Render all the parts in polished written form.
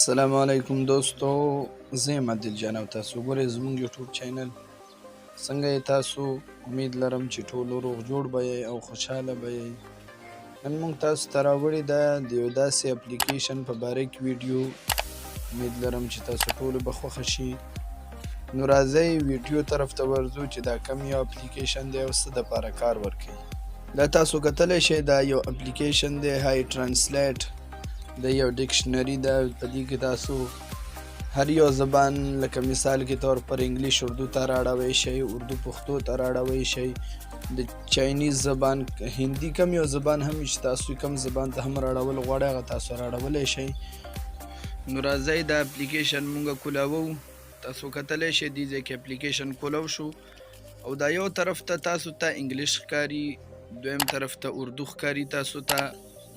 السلام علیکم دوستو، زه یم عادل جان او تاسو ګورئ زموږ یوټیوب چینل. څنګه یې تاسو؟ امید لرم چې ټول روغ جوړ به یې او خوشحاله به یې. نن موږ تاسو ته راوړې ده د یو داسې اپلیکیشن په باره کې ویډیو. امید لرم چې تاسو ټولو به خوښه شي. نو راځئ ویډیو طرف ته ورځو چې دا کوم یو اپلیکیشن دی او څه دپاره کار ورکوي. دا تاسو کتلی شئ دا یو اپلیکیشن دی های ټرانسلیټ. د یو ډکشنري ده، په دې کې تاسو هر یو زبان لکه مثال کې طور پر انګلیش اردو ته راړوی شئ، اردو پښتو ته راړوی شئ، د چاینیز زبان هندي کم یو زبان هم چې تاسو کم زبان ته هم راړول غواړئ هغه تاسو راړولی شئ. نو راځئ دا اپلیکیشن مونږ کولاوو. تاسو کتلی شئ دې ځای کې اپلیکیشن کولو شو او دا یو طرف ته تاسو ته انګلیش ښکاري، دویم طرف ته اردو ښکاري. تاسو ته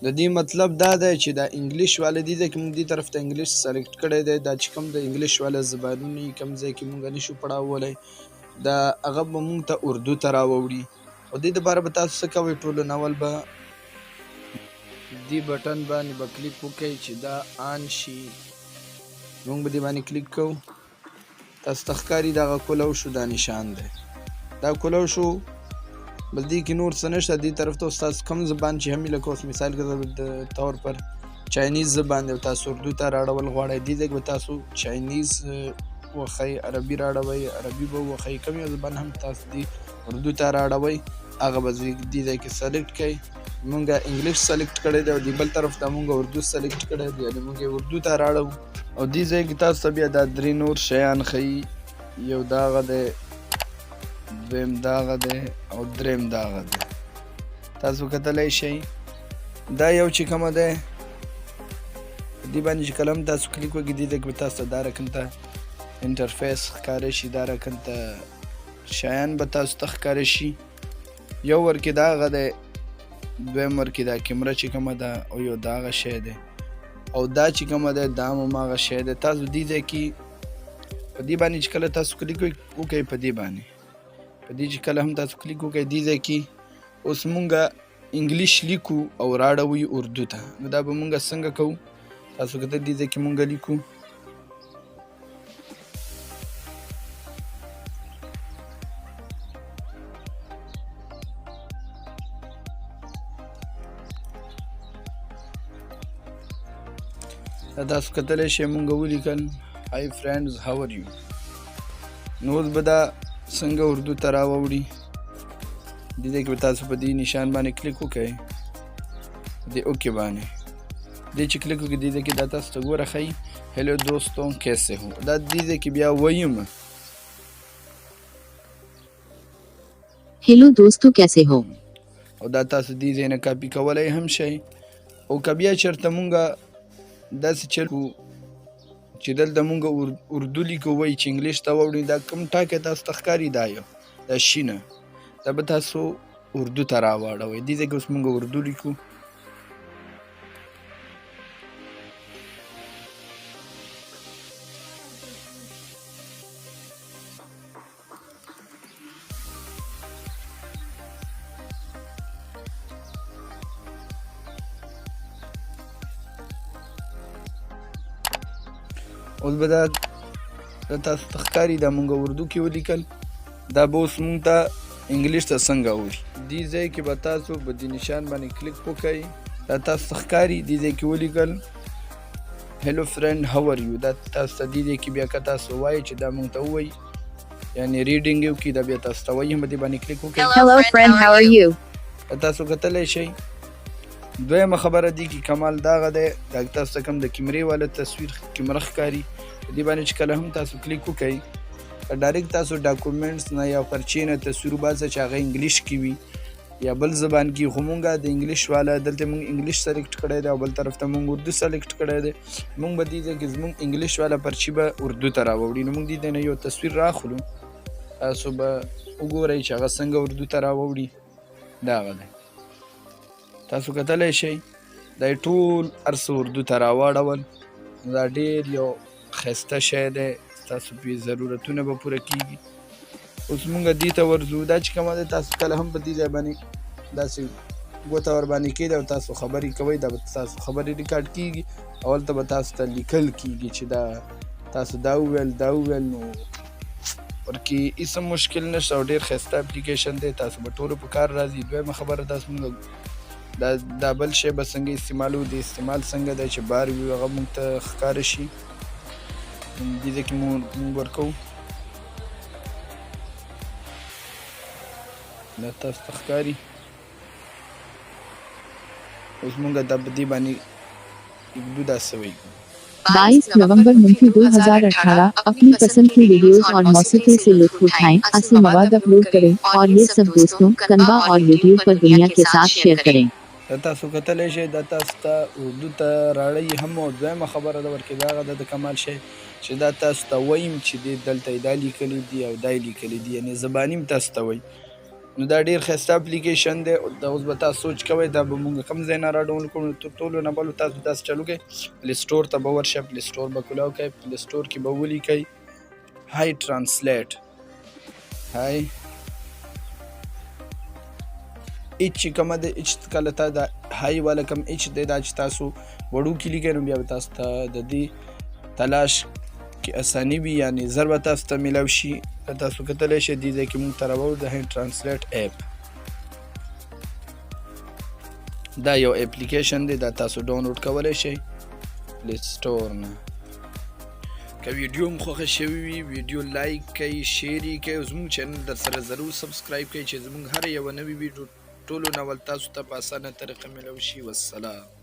د دې مطلب دا دی چې دا انګلیش والا دې ځای کې موږ دې طرف ته انګلیش سلیکټ کړی دی. دا چې کوم د انګلیش والا زبانونه یي کوم ځای کې موږ نشو پړاولی دا هغه به موږ ته اردو ته راوړي. او دې دپاره به تاسو څه کوئ، ټولو نول به دې بټن باندې به کلیک وکئ چې دا آن شي. موږ به دې باندې کلیک کوو. تاسو ته ښکاري دغه کولو شو، دا نشان دی، دا کولو شو. بس دې کې نور څه نشته. دې طرف ته ستاسو کوم زبان چې هم وي، لکه اوس مثال کې د طور پر چاینیز زبان دی او تاسو اردو ته راړول غواړئ، دې ځای کې به تاسو چاینیز وښئ، عربي راړوئ عربي به وښئ، کوم یو زبان هم تاسو دې اردو ته راړوئ هغه به دې ځای کې سلیکټ کړئ. مونږ انګلیش سلیکټ کړی دی او دې بل طرف ته مونږ اردو سلیکټ کړی دی، یعنې مونږ یې اردو ته راړو. او دې ځای کې تاسو ته بیا دا درې نور شیان ښیي. یو دغه دی، دویم دغه دی او دریم دغه دی. تاسو کتلی شئ دا یو چې کومه دی دې باندې چې کله هم تاسو کلیک وکړئ دې ځای کې به تاسو ته دا رقم ته انټرفیس ښکاره شي، دا رقم ته شیان به تاسو ته ښکاره شي. یو ورکې دغه دی، دویم ورکې دا کیمره چې کومه ده او یو دغه شی دی او دا چې کومه دی دا هم هماغه شی دی. تاسو دې ځای کې په دې باندې چې کله تاسو کلیک وکړئ په دې باندې په دې چې کله هم تاسو کلیک وکړئ دې ځای کې اوس مونږه انګلیش لیکو او راړوي اردو ته. نو دا به مونږه څنګه کوو؟ تاسو کته دې ځای کې مونږه لیکو دا تاسو کتلی شئ مونږه ولیکل هاي فرینډز هاو ار یو. نو اوس به دا څنګه اردو ته راوړي. دې ځای کې به تاسو په دې نشان باندې کلیک وکړئ، دې اوکې باندې دې چې کلیک وکړئ دې ځای کې دا تاسو ته ګوره ښیي هیلو دوستو کیسه هو. دا دې ځای کې بیا ویم हेलो दोस्तों कैसे हो. او دا تاسو دې ځای نه کاپي کولی هم شئ. او که بیا چېرته مونږه داسې چل کړو چې دلته مونږ اردو لیکو وایي چې انګلیش ته واوړي، دا کوم ټاکی تاسو ته ښکاري دا یو دا شینه دا به تاسو اردو ته راواړوئ. دې ځای کې اوس مونږ اردو لیکو. اوس به دا تاسو ته ښکاري دا مونږ اردو کې ولیکل، دا به اوس مونږ ته انګلیش ته څنګه وړي. دې ځای کې به تاسو په دې نشان باندې کلیک وکړئ، دا تاسو ته ښکاري دې ځای کې ولیکل هیلو فرینډ هاو ار یو. دا تاسو ته دې ځای کې بیا که تاسو وایئ چې دا مونږ ته ووایي یعنې ریډینګ یې وکړي، دا بیا تاسو ته وایي هم دې باندې کلیک وکړئ. Hello friend how are you. تاسو کتلی شئ. دویمه خبره دې کې کمال دغه دی، دا تاسو ته کوم د کیمرې والا تصویر کیمره ښکاري په دې باندې چې کله هم تاسو کلیک وکړئ ډایرکټ تاسو ډاکومنټس نه یا پرچې نه تصویر وباسئ چې هغه انګلیش کې وي یا بل زبان کې. خو مونږه د انګلیش والا دلته مونږ انګلیش سلیکټ کړی دی او بل طرف ته مونږ اردو سلیکټ کړی دی. مونږ به دې ځای کې زمونږ انګلیش والا پرچې به اردو ته راوړي. نو مونږ دې نه یو تصویر راخلو، تاسو به وګورئ چې هغه څنګه اردو ته راوړي. دغه دی تاسو کتلی شئ دا یې ټول هر څه اردو ته راواړول. دا ډېر یو ښایسته شی دی، ستاسو پرې ضرورتونه به پوره کېږي. اوس مونږ دې ته ورځو. دا چې کومه دی تاسو کله هم په دې ځای باندې داسې ګوته ور باندې کېږي او تاسو خبرې کوئ دا به تاسو خبرې ریکارډ کېږي او هلته به تاسو ته لیکل کېږي چې دا تاسو دا وویل نو ورکې هېڅ هم مشکل نشته او ډېر ښایسته اپلیکیشن دی تاسو به ټولو په کار راځي. دویمه خبره تاسو مونږ دا بل شی به څنګه استعمالو د استعمال څنګه دی چې بار وي هغه مونږ ته ښکاره شي دې ځای کې مونږ ورکوو دا تاسو ته ښکاري اوس مونږ دا په دې باندې اکدو دا سوی 22 नवंबर मुंशी 2018 अपनी पसंद की वीडियोस और मौसीकी से लुत्फ उठाएं, ऐसे मवाद अपलोड करें और ये सब दोस्तों, कनवा और यूट्यूब पर दुनिया के साथ शेयर करें. تاسو کتلی شئ دا تاسو ته اردو ته راړی هم او دویمه خبره ده ورکې د هغه د کمال شی چې دا تاسو ته وایم چې دې دلته یې دا لیکلي دي او دا یې لیکلي دي یعنې زباني هم تاسو ته وایي نو دا ډېر ښایسته اپلیکیشن دی دا اوس به تاسو سوچ کوئ دا به مونږ کوم ځای نه راډاون کړو تر ټولو نه بل تاسو داسې چلو کوئ پلی سټور ته به ورشئ پلی سټور به کولاو کوئ پلی سټور کې به ولیکئ های ټرانسلیټ های ایچ چې کومه ده ایچ کله ته دا های والا کوم ایچ دی دا چې تاسو وړوکي لیکئ نو بیا به تاسو ته د دې تلاش کې اساني وي یعنې زر به تاسو ته میلاو شي تاسو کتلی شئ دې ځای کې مونږ ته راوړو د های ټرانسلیټ اپ دا یو اپلیکیشن دی دا تاسو ډاونلوډ کولی شئ پلی سټور نه که ویډیو هم خوښه شوي وي ویډیو لایک کوئ شیر یې کوئ او زموږ چینل در سره ضرور سبسکرایب کوئ چې زموږ هره یوه نوې ویډیو ټولو نه اول تاسو ته په اسانه طریقه میلاو شي والسلام